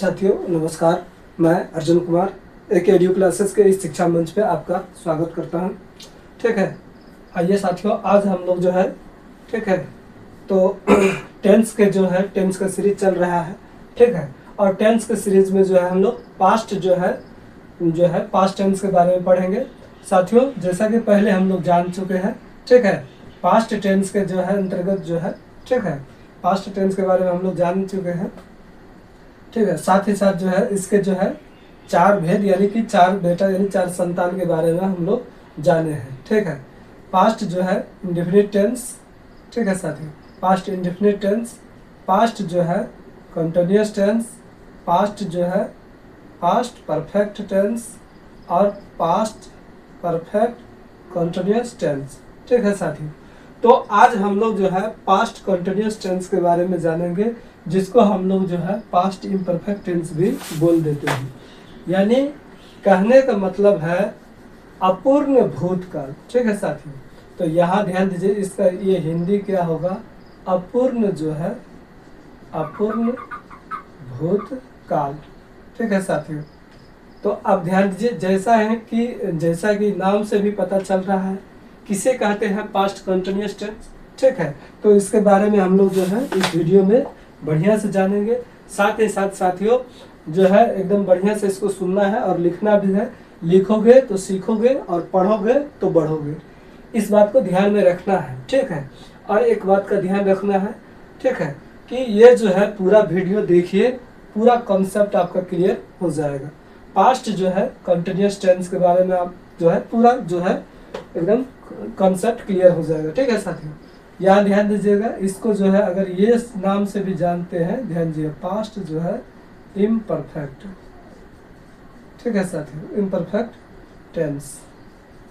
साथियों नमस्कार, मैं अर्जुन कुमार एक एडियो क्लासेस के इस शिक्षा मंच पे आपका स्वागत करता हूं। ठीक है, आइए साथियों, आज हम लोग जो है ठीक है तो टेंस के जो है टेंस का सीरीज चल रहा है। ठीक है, और टेंस के सीरीज में जो है हम लोग पास्ट जो है पास्ट टेंस के बारे में पढ़ेंगे। साथियों, जैसा कि पहले हम लोग जान चुके हैं, ठीक है, पास्ट टेंस के जो है अंतर्गत जो है ठीक है पास्ट टेंस के बारे में हम लोग जान चुके हैं। ठीक है, साथ ही साथ जो है इसके जो है चार भेद यानी कि चार बेटा यानी चार संतान के बारे में हम लोग जाने हैं। ठीक है, पास्ट जो है इंडेफिनिट टेंस, ठीक है साथियों, पास्ट इंडेफिनिट टेंस, पास्ट जो है कंटिन्यूअस टेंस, पास्ट जो है पास्ट परफेक्ट टेंस और पास्ट परफेक्ट कंटिन्यूअस टेंस। ठीक है साथियों, तो आज हम लोग जो है पास्ट कंटिन्यूअस टेंस के बारे में जानेंगे, जिसको हम लोग जो है पास्ट इम्परफेक्ट टेंस भी बोल देते हैं। यानी कहने का मतलब है अपूर्ण भूतकाल। ठीक है साथियों, तो यहाँ ध्यान दीजिए, इसका ये हिंदी क्या होगा, अपूर्ण जो है अपूर्ण भूतकाल। ठीक है साथियों, तो अब ध्यान दीजिए, जैसा कि नाम से भी पता चल रहा है किसे कहते हैं पास्ट कंटिन्यूअस टेंस। ठीक है, तो इसके बारे में हम लोग जो है इस वीडियो में बढ़िया से जानेंगे। साथ ही साथ साथियों जो है एकदम बढ़िया से इसको सुनना है और लिखना भी है। लिखोगे तो सीखोगे और पढ़ोगे तो बढ़ोगे, इस बात को ध्यान में रखना है। ठीक है, और एक बात का ध्यान रखना है, ठीक है, कि ये जो है पूरा वीडियो देखिए, पूरा कॉन्सेप्ट आपका क्लियर हो जाएगा। पास्ट जो है कंटिन्यूअस टेंस के बारे में आप जो है पूरा जो है एकदम कॉन्सेप्ट क्लियर हो जाएगा। ठीक है साथियों, यहाँ ध्यान दीजिएगा, इसको जो है अगर ये नाम से भी जानते हैं, ध्यान दीजिए, पास्ट जो है इम्परफेक्ट। ठीक है साथियों, इम्परफेक्ट टेंस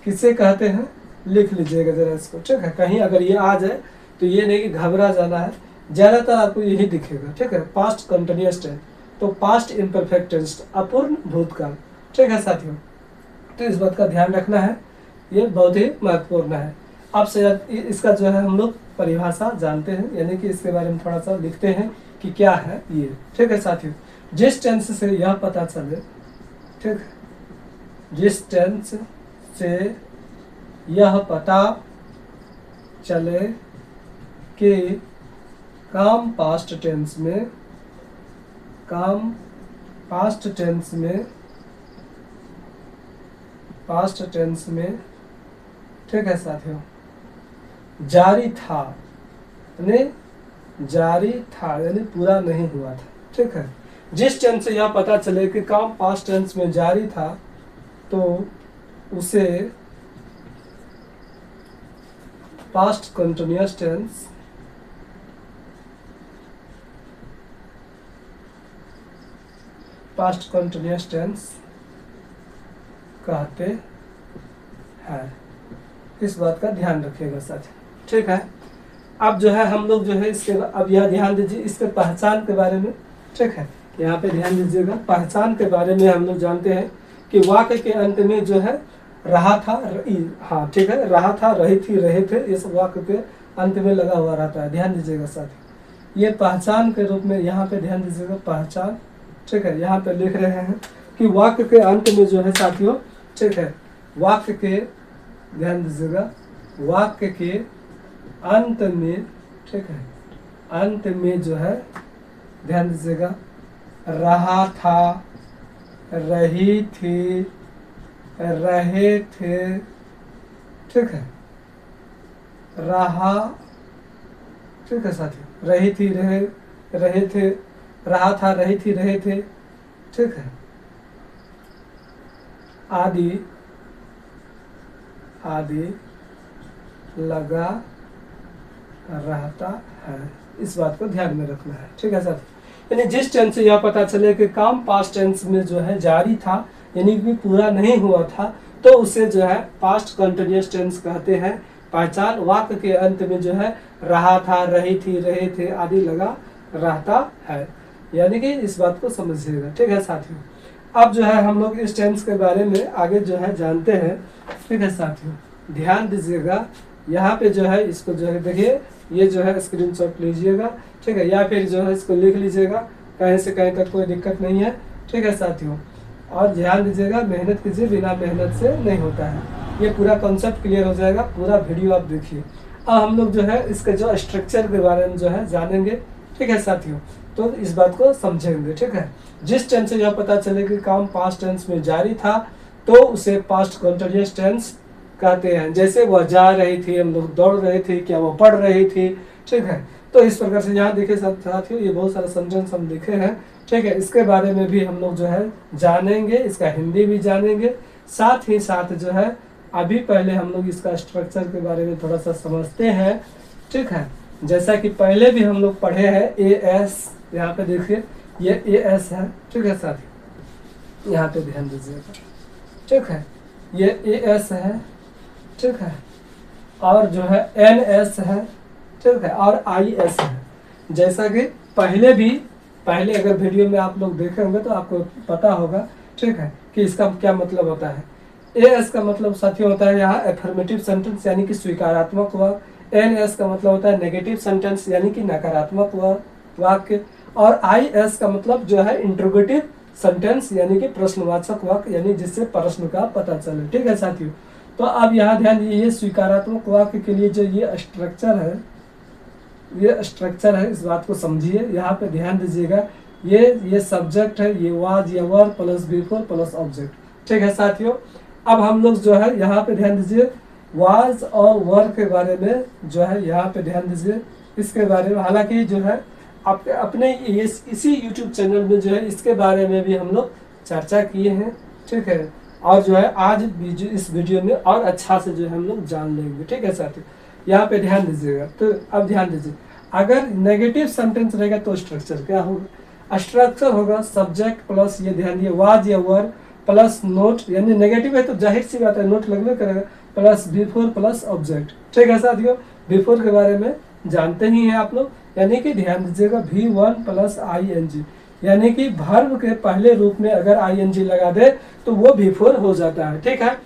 किसे कहते हैं, लिख लीजिएगा जरा इसको। ठीक है, कहीं अगर ये आ जाए तो ये नहीं कि घबरा जाना है, ज्यादातर आपको यही दिखेगा। ठीक है, पास्ट कंटिन्यूअस टेंस, तो पास्ट इम्परफेक्ट टेंस अपूर्ण भूतकाल। ठीक है साथियों, तो इस बात का ध्यान रखना है, ये बहुत ही महत्वपूर्ण है। अब से इसका जो है हम लोग परिभाषा जानते हैं, यानी कि इसके बारे में थोड़ा सा लिखते हैं कि क्या है ये। ठीक है साथियों, जिस टेंस से यह पता चले, ठीक, जिस टेंस से यह पता चले कि काम पास्ट टेंस में ठीक है साथियों जारी था यानी पूरा नहीं हुआ था। ठीक है, जिस टेंस से यह पता चले कि काम पास्ट टेंस में जारी था तो उसे पास्ट कंटिन्यूअस टेंस कहते हैं। इस बात का ध्यान रखिएगा साथी। ठीक है, अब जो है हम लोग जो है इसके अब यह ध्यान दीजिए इसके पहचान के बारे में। ठीक है, यहाँ पे ध्यान दीजिएगा, पहचान के बारे में हम लोग जानते हैं कि वाक्य के अंत में जो है रहा था, हाँ ठीक है, रहा था, रही थी, रहे थे, ये सब वाक्य के अंत में लगा हुआ रहता है। ध्यान दीजिएगा साथी, ये पहचान के रूप में यहाँ पे ध्यान दीजिएगा, पहचान। ठीक है, यहाँ पे लिख रहे हैं कि वाक्य के अंत में जो है साथियों, ठीक है, वाक्य के ध्यान दीजिएगा, वाक्य के अंत में, ठीक है, अंत में जो है ध्यान दीजिएगा, रहा था, रही थी, रहे थे, ठीक है, रहा, ठीक है साथी, रही थी, रहे थे, रहा था, रही थी, रहे थे, ठीक है, आदि लगा रहता है। इस बात को ध्यान में रखना है। ठीक है साथी, यानी जिस टेंस से यह पता चले कि काम पास्ट टेंस में जो है जारी था यानी कि पूरा नहीं हुआ था तो उसे जो है पास्ट कंटिन्यूअस टेंस कहते हैं। पहचान, वाक्य के अंत में जो है रहा था, रही थी, रहे थे आदि लगा रहता है, यानी कि इस बात को समझिएगा। ठीक है साथियों, अब जो है हम लोग इस टेंस के बारे में आगे जो है जानते हैं। ठीक है साथियों, ध्यान दीजिएगा, यहाँ पे जो है इसको जो है देखिए, ये जो है स्क्रीनशॉट लीजिएगा। ठीक है, या फिर जो है इसको लिख लीजिएगा, कहीं से कहीं तक कोई दिक्कत नहीं है। ठीक है साथियों, और ध्यान दीजिएगा, मेहनत कीजिए, बिना मेहनत से नहीं होता है। ये पूरा कॉन्सेप्ट क्लियर हो जाएगा, पूरा वीडियो आप देखिए। अब हम लोग जो है इसके जो स्ट्रक्चर के बारे में जो है जानेंगे। ठीक है साथियों, तो इस बात को समझेंगे। ठीक है, जिस टेंस से यह पता चले कि काम पास्ट टेंस में जारी था तो उसे पास्ट कंटिन्यूअस टेंस कहते हैं। जैसे वह जा रही थी, हम लोग दौड़ रहे थे, क्या वो पढ़ रही थी। ठीक है, तो इस प्रकार से यहाँ देखिए साथियों, ये बहुत सारे सेंटेंस हम लिखे हैं। ठीक है, इसके बारे में भी हम लोग जो है जानेंगे, इसका हिंदी भी जानेंगे। साथ ही साथ जो है अभी पहले हम लोग इसका स्ट्रक्चर के बारे में थोड़ा सा समझते हैं। ठीक है, जैसा कि पहले भी हम लोग पढ़े हैं, ए एस, यहाँ पे देखिए ये ए एस है। ठीक है साथियों, यहाँ पे ध्यान दीजिएगा। ठीक है, ये ए एस है। ठीक है, और जो है एन एस है। ठीक है, और आई एस है। जैसा कि पहले अगर वीडियो में आप लोग देखे होंगे तो आपको पता होगा। ठीक है, कि इसका क्या मतलब होता है। ए एस का मतलब साथियों होता है यहाँ एफर्मेटिव सेंटेंस यानी कि स्वीकारात्मक वाक्य। एन एस का मतलब होता है नेगेटिव सेंटेंस यानी कि नकारात्मक वाक्य। और आई एस का मतलब जो है इंट्रोगेटिव सेंटेंस यानी कि प्रश्नवाचक वाक्य, यानी जिससे प्रश्न का पता चले। ठीक है साथियों, तो अब यहाँ ध्यान दीजिए, स्वीकारात्मक वाक्य के लिए जो ये स्ट्रक्चर है, इस बात को समझिए। यहाँ पे ध्यान दीजिएगा, ये सब्जेक्ट है, ये वाज या वर प्लस बिफोर प्लस ऑब्जेक्ट। ठीक है साथियों, अब हम लोग जो है यहाँ पे ध्यान दीजिए, वाज और वर के बारे में जो है यहाँ पे ध्यान दीजिए, इसके बारे में। हालांकि जो है अपने इसी YouTube चैनल में जो है इसके बारे में भी हम लोग चर्चा किए हैं। ठीक है, और जो है आज इस वीडियो में और अच्छा से जो है हम लोग जान लेंगे। ठीक है साथियों, यहाँ पे ध्यान दीजिएगा। तो अब ध्यान दीजिए, अगर नेगेटिव सेंटेंस रहेगा तो स्ट्रक्चर क्या होगा? स्ट्रक्चर होगा सब्जेक्ट प्लस, ये ध्यान दिए, वाज या वर प्लस नोट, यानी नेगेटिव है तो जाहिर सी बात है नोट लगने करेगा, प्लस बिफोर प्लस ऑब्जेक्ट। ठीक है साथियों, बिफोर के बारे में जानते ही हैं आप लोग, यानी कि ध्यान दीजिएगा V1 प्लस ING, यानी कि वर्ब के पहले रूप में अगर ING लगा दे तो वो बिफोर हो जाता है। ठीक है,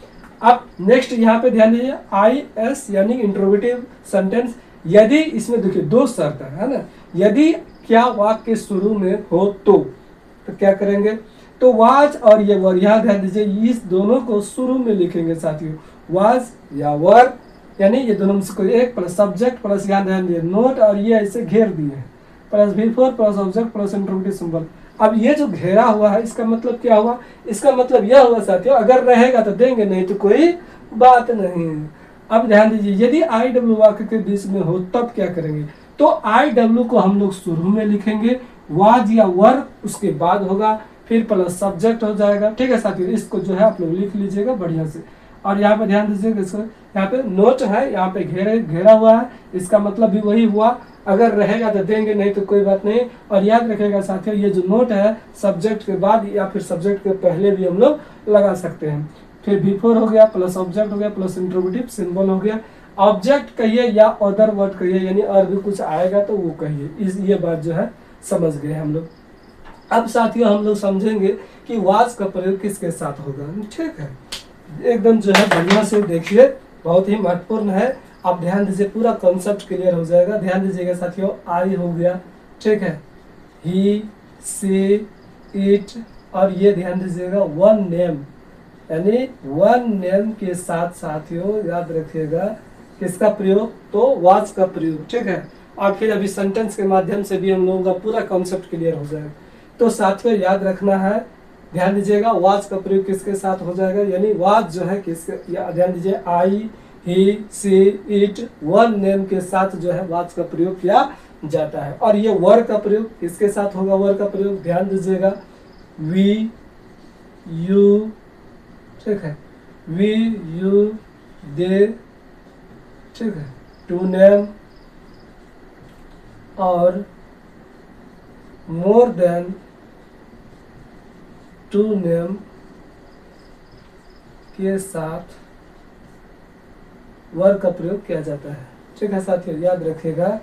अब नेक्स्ट यहाँ पे ध्यान दीजिए, IS यानी इंट्रोगेटिव सेंटेंस। यदि इसमें देखिए दो शर्त है ना, यदि क्या वाक्य के शुरू में हो तो क्या करेंगे? तो वाज और ये वर, यहाँ ध्यान दीजिए, इस दोनों को शुरू में लिखेंगे साथियों, वाज या वर, यानी ये दोनों में से कोई एक, प्लस सब्जेक्ट प्लस, यहाँ ध्यान दिए नोट, और ये ऐसे घेर दिए हैं, plus before plus object plus interrogative symbol. अब ये जो घेरा हुआ है इसका मतलब क्या हुआ? इसका मतलब यह हुआ साथियों, अगर रहेगा तो देंगे, नहीं तो कोई बात नहीं। अब ध्यान दीजिए, यदि IW वाक्य के बीच में हो तब क्या करेंगे? तो IW को हम लोग शुरू में लिखेंगे, वाज या वर उसके बाद होगा, फिर प्लस सब्जेक्ट हो जाएगा। ठीक है साथियों, इसको जो है आप लोग लिख लीजिएगा बढ़िया से। और यहाँ पे ध्यान दीजिएगा, इसको यहाँ पे नोट है, यहाँ पे घेरा हुआ है, इसका मतलब भी वही हुआ, अगर रहेगा तो देंगे, नहीं तो कोई बात नहीं। और याद रखिएगा साथियों, ये जो नोट है सब्जेक्ट के बाद या फिर सब्जेक्ट के पहले भी हम लोग लगा सकते हैं। फिर बिफोर हो गया, प्लस ऑब्जेक्ट हो गया, प्लस इंट्रोगेटिव सिंबल हो गया। ऑब्जेक्ट कहिए या अदर वर्ड कहिए, यानी और भी कुछ आएगा तो वो कहिए। ये बात जो है समझ गए हम लोग। अब साथियों हम लोग समझेंगे कि वाज का प्रयोग किसके साथ होगा। ठीक है, एकदम जो है बढ़िया से देखिए, बहुत ही महत्वपूर्ण है। आप ध्यान दीजिए, पूरा कॉन्सेप्ट क्लियर हो जाएगा। ध्यान दीजिएगा साथियों, आई हो गया, ठीक है, ही, सी, इट, और ये ध्यान दीजिएगा वन नेम, यानी वन नेम के साथ साथियों याद रखिएगा किसका प्रयोग? तो वाज का प्रयोग। ठीक है, और फिर अभी सेंटेंस के माध्यम से भी हम लोगों का पूरा कॉन्सेप्ट क्लियर हो जाएगा। तो साथियों याद रखना है, ध्यान दीजिएगा, वाज का प्रयोग किसके साथ हो जाएगा, यानी वाज जो है किसके, ध्यान दीजिए, आई, ही, सी, इट, वन नेम के साथ जो है वाज का प्रयोग किया जाता है। और ये वर का प्रयोग किसके साथ होगा? वर का प्रयोग ध्यान दीजिएगा, वी, यू, ठीक है, वी, यू, दे, ठीक है, टू नेम, और मोर देन टू नेम के साथ वर का प्रयोग किया जाता है। ठीक है साथियों, याद रखिएगा,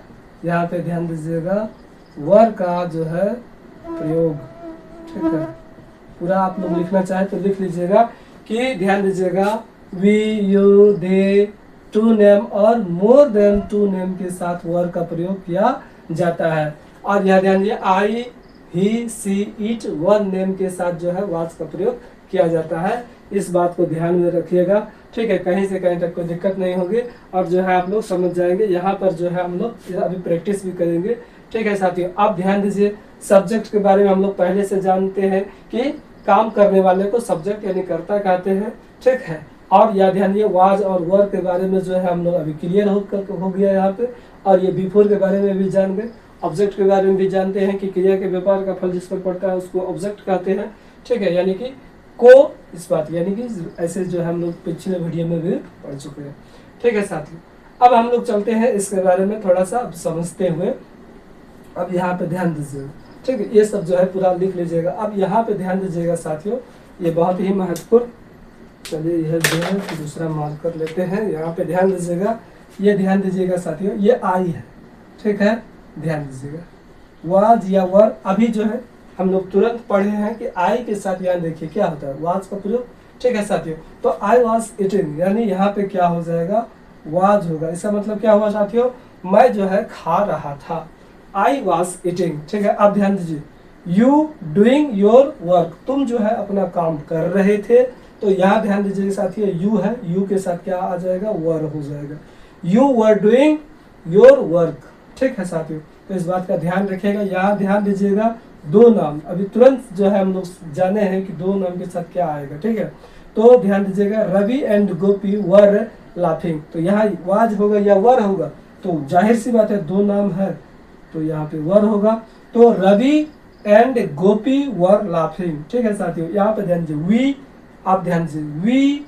यहाँ पे ध्यान दीजिएगा, वर का जो है प्रयोग। ठीक है, पूरा आप लोग लिखना चाहे तो लिख लीजिएगा कि ध्यान दीजिएगा, we, you, they, to name और मोर देन टू नेम के साथ वर का प्रयोग किया जाता है। और यहाँ ध्यान दीजिए, आई, ही, सी, इट, वन नेम के साथ जो है वाज का प्रयोग किया जाता है। इस बात को ध्यान में रखिएगा, ठीक है, कहीं से कहीं तक कोई दिक्कत नहीं होगी और जो है आप लोग समझ जाएंगे। यहाँ पर जो है हम लोग अभी प्रैक्टिस भी करेंगे, ठीक है साथियों। आप ध्यान दीजिए, सब्जेक्ट के बारे में हम लोग पहले से जानते हैं कि काम करने वाले को सब्जेक्ट यानी कर्ता कहते हैं, ठीक है। और या ध्यान दिए, वाज और वर के बारे में जो है हम लोग अभी क्लियर हो गया यहाँ पे। और ये बिफोर के बारे में भी जान गए, ऑब्जेक्ट के बारे में भी जानते हैं कि क्रिया के व्यापार का फल जिस पर पड़ता है उसको ऑब्जेक्ट कहते हैं, ठीक है, यानी कि को इस बात, यानी कि ऐसे जो हम लोग पिछले वीडियो में भी पढ़ चुके हैं, ठीक है साथियों। अब हम लोग चलते हैं इसके बारे में थोड़ा सा अब समझते हुए। अब यहाँ पे ध्यान दीजिएगा, ठीक है, ये सब जो है पूरा लिख लीजिएगा। अब यहाँ पे ध्यान दीजिएगा साथियों, ये बहुत ही महत्वपूर्ण, चलिए यह जो है दूसरा मार्कर लेते हैं। यहाँ पे ध्यान दीजिएगा, ये ध्यान दीजिएगा साथियों, ये आई है, ठीक है, ध्यान दीजिएगा। वाज या वर अभी जो है हम लोग तुरंत पढ़े हैं कि आई के साथ यहाँ देखिए क्या होता है, वाज का प्रयोग, ठीक है साथियों। तो आई वाज ईटिंग, यानी यहाँ पे क्या हो जाएगा, वाज होगा। इसका मतलब क्या हुआ साथियों, मैं जो है खा रहा था, आई वाज ईटिंग, ठीक है। अब ध्यान दीजिए, यू डूइंग योर वर्क, तुम जो है अपना काम कर रहे थे। तो यहाँ ध्यान दीजिए साथियों, यू है, यू के साथ क्या आ जाएगा, वर हो जाएगा। You were doing your work, ठीक है साथियों। तो इस बात का ध्यान रखिएगा। यहाँ ध्यान दीजिएगा, दो नाम अभी तुरंत जो है हम लोग जाने हैं कि दो नाम के साथ क्या आएगा, ठीक है। तो ध्यान दीजिएगा, Ravi and Gopi were laughing, तो यहाँ वाज होगा या वर होगा, तो जाहिर सी बात है दो नाम है तो यहाँ पे वर होगा। तो Ravi and Gopi were laughing, ठीक है साथियों। यहाँ पे ध्यान दीजिए, वी, आप ध्यान दीजिए, we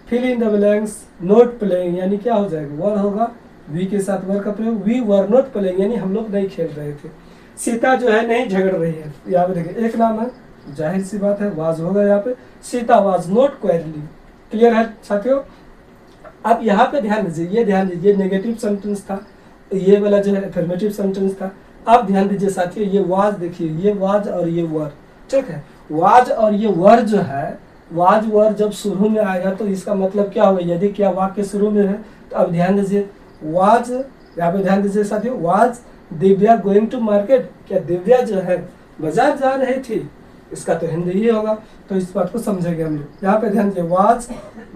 fill in the blanks not playing, यानी क्या हो जाएगा, वर होगा, वी के साथ वर का प्रयोग। वी वर नॉट प्लेइंग, यानी हम लोग नहीं खेल रहे थे। सीता जो है नहीं झगड़ रही है, यहाँ पे देखिए एक नाम है, जाहिर सी बात है वाज होगा यहाँ पे। Sita was not quarrelling, clear है साथियों। अब यहाँ पे ध्यान दीजिए, ये ध्यान दीजिए, नेगेटिव सेंटेंस था, ये वाला जो है अफर्मेटिव सेंटेंस था। अब ध्यान दीजिए साथियों, ये वाज देखिए, ये वाज और ये वर, ठीक है। वाज और ये वर जो है, वाज वर जब शुरू में आएगा तो इसका मतलब क्या होगा, यदि क्या वाक्य शुरू में है तो अब ध्यान दीजिए, वाज, यहाँ पे ध्यान दीजिए साथियों, was Divya going to market, क्या दिव्या जो है बाजार जा रही थी, इसका तो हिंदी ही होगा। तो इस बात को समझेंगे हम लोग। यहाँ पे ध्यान दीजिए,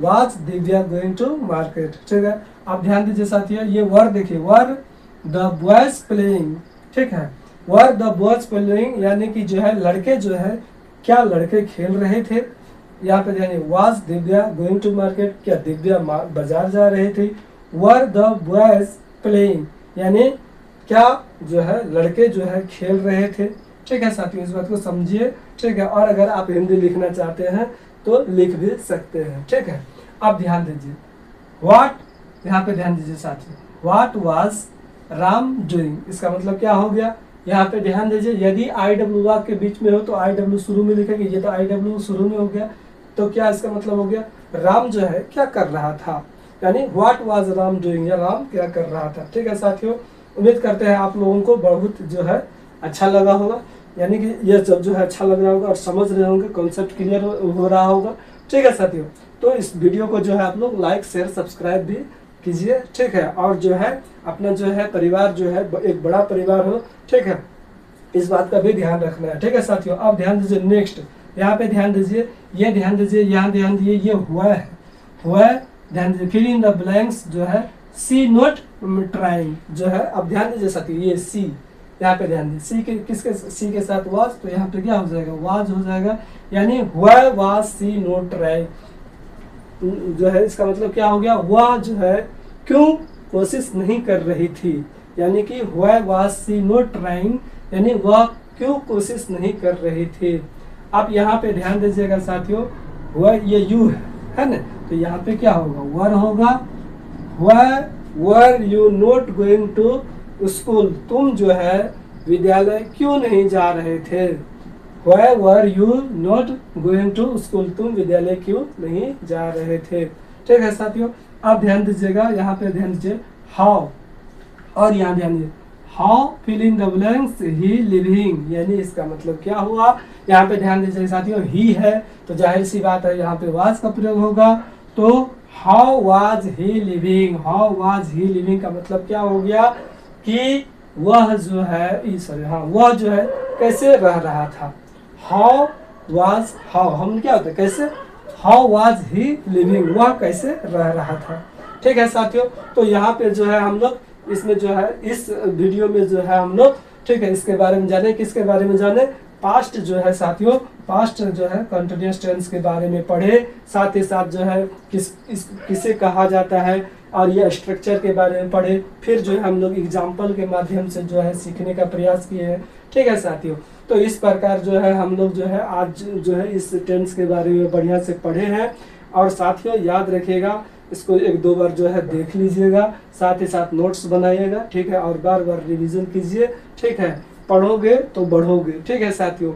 was Divya going to market, ठीक है। आप ध्यान दीजिए साथियों, ये वर देखिए, वर द बॉयज प्लेइंग, ठीक है, वर द बॉयज प्लेइंग, यानी कि जो है लड़के जो है, क्या लड़के खेल रहे थे। यहाँ पे ध्यान, was Divya going to market, क्या दिव्या बाजार जा रही थी। वर द बॉयज प्लेइंग, यानी क्या जो है लड़के जो है खेल रहे थे, ठीक है साथियों। इस बात को समझिए, ठीक है। और अगर आप हिंदी लिखना चाहते हैं तो लिख भी सकते हैं, ठीक है। अब ध्यान दीजिए, व्हाट, यहाँ पे ध्यान दीजिए साथियों, व्हाट वाज राम डूइंग, इसका मतलब क्या हो गया। यहाँ पे ध्यान दीजिए, यदि आई डब्ल्यू वाक्य के बीच में हो तो आई डब्ल्यू शुरू में लिखेंगे, ये तो आई डब्ल्यू शुरू में हो गया, तो क्या इसका मतलब हो गया, राम जो है क्या कर रहा था, यानी व्हाट वाज राम डूइंग, या राम क्या कर रहा था, ठीक है साथियों। उम्मीद करते हैं आप लोगों को बहुत जो है अच्छा लगा होगा, यानी कि ये सब जो है अच्छा लग रहा होगा और समझ रहे होंगे, कॉन्सेप्ट क्लियर हो रहा होगा, ठीक है साथियों। तो इस वीडियो को जो है आप लोग लाइक शेयर सब्सक्राइब भी कीजिए, ठीक है। और जो है अपना जो है परिवार जो है एक बड़ा परिवार हो, ठीक है, इस बात का भी ध्यान रखना है, ठीक है साथियों। अब ध्यान दीजिए नेक्स्ट, यहाँ पे ध्यान दीजिए, ये ध्यान दीजिए, यहाँ ध्यान दीजिए, ये हुआ है, हुआ है, ध्यान दीजिए, फिल इन द ब्लैंक्स जो है, सी नॉट ट्राइंग जो है। अब ध्यान दीजिए साथियों, ये सी, यहाँ पे ध्यान दीजिए, सी के किसके, सी के साथ वाज, तो यहाँ पे क्या हो जाएगा, वाज हो जाएगा, यानी हुआ वाज सी नॉट ट्राइंग जो है, इसका मतलब क्या हो गया, वह जो है क्यों कोशिश नहीं कर रही थी, यानी कि हुआ वाज सी नॉट ट्राइंग, यानी वह क्यों कोशिश नहीं कर रही थी। अब यहाँ पे ध्यान दीजिएगा साथियों, हुआ ये यू है ना, तो यहाँ पे क्या होगा, वर होगा। Were you not going to school, तुम जो है विद्यालय क्यों नहीं जा रहे थे। Why were you not going to school, तुम विद्यालय क्यों नहीं जा रहे थे, ठीक है साथियों। अब ध्यान दीजिएगा, यहाँ पे ध्यान दीजिए, हाउ, और यहाँ ध्यान दीजिए, how fill in the blanks he living, यानी इसका मतलब क्या हुआ। यहाँ पे ध्यान दीजिए साथियों, ही है तो जाहिर सी बात है यहाँ पे वाज का प्रयोग होगा। तो how was he living, how was he living का मतलब क्या हो गया कि वह जो है सॉरी हाँ वह जो है कैसे रह रहा था। हाउ वाज, हाउ हम क्या होता है कैसे, हाउ वाज ही लिविंग, वह कैसे रह रहा था। ठीक है साथियों, तो यहाँ पे जो है हम लोग इसमें जो है इस वीडियो में जो है हम लोग ठीक है इसके बारे में जाने, किसके बारे में जाने, पास्ट जो है साथियों, पास्ट जो है कंटिन्यूअस टेंस के बारे में पढ़े, साथ ही साथ जो है किसे कहा जाता है और ये स्ट्रक्चर के बारे में पढ़े। फिर जो है हम लोग एग्जाम्पल के माध्यम से जो है सीखने का प्रयास किए हैं। ठीक है साथियों, तो इस प्रकार जो है हम लोग जो है आज जो है इस टेंस के बारे में बढ़िया से पढ़े हैं। और साथियों याद रखिएगा, इसको एक दो बार जो है देख लीजिएगा, साथ ही साथ नोट्स बनाइएगा। ठीक है, और बार बार रिवीजन कीजिए। ठीक है, पढ़ोगे तो बढ़ोगे। ठीक है साथियों,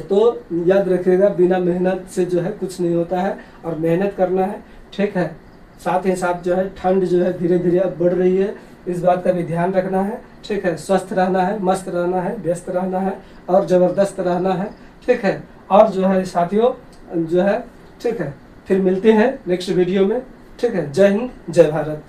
तो याद रखिएगा बिना मेहनत से जो है कुछ नहीं होता है, और मेहनत करना है। ठीक है, साथ ही साथ जो है ठंड जो है धीरे धीरे अब बढ़ रही है, इस बात का भी ध्यान रखना है। ठीक है, स्वस्थ रहना है, मस्त रहना है, व्यस्त रहना है और ज़बरदस्त रहना है। ठीक है, और जो है साथियों जो है ठीक है फिर मिलते हैं नेक्स्ट वीडियो में। ठीक है, जय हिंद जय भारत।